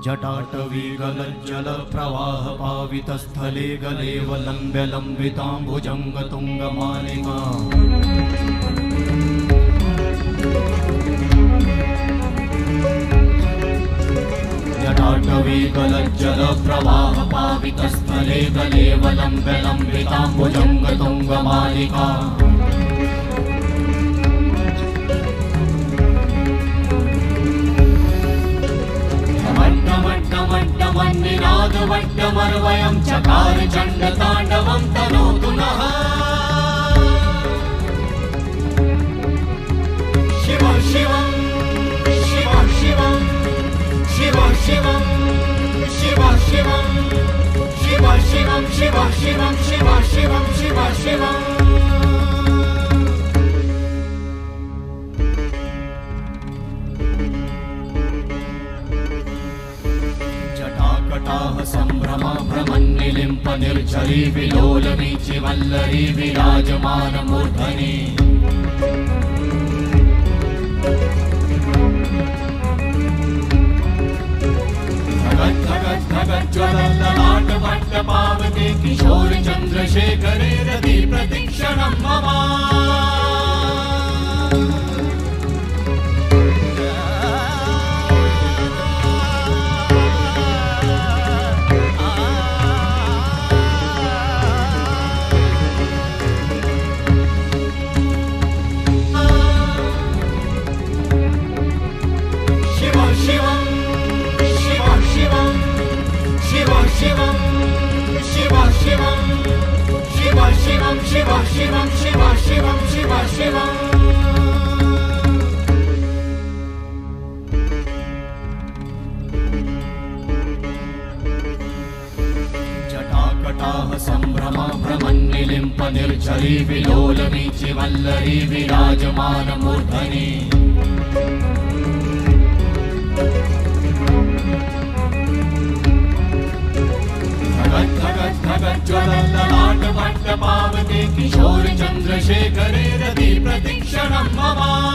जटाटवी गलज्जल प्रवाह पावितस्थले गलेवलम्ब्य लम्बिताम्बुजङ्गतुङ्गमालिका जटाटवी गलज्जल प्रवाह पावितस्थले गलेवलम्ब्य लम्बिताम्बुजङ्गतुङ्गमालिका निनादवड्डमर्वयं चकार चण्डताण्डवं तनोतु नः शिव शिवं शिव शिवं शिव शिवं शिव शिवं शिव शिवं शिव शिवं शिव शिवं शिव शिवं संभ्रम भ्रमन्निलिम्प निर्झरी विलोलवीचि वल्लरी विराजमानमूर्धनि धगत् धगत् धगत् ज्वलल्ललाटवट्ट पावते किशोर चन्द्रशेखरे रति प्रतिक्षणं मम शिवं शिव शिवं शिव शिवं शिव शिवं शिव शिवं शिव शिवं जटाकटाह संभ्रम भ्रमन्निलिम्प निर्झरी विलोलवीचि वल्लरी विराजमानमूर्धनि धगत् धगत् ज्वलल्ललाटवट्ट पावते किशोर चन्द्रशेखरे रति प्रतिक्षणं मम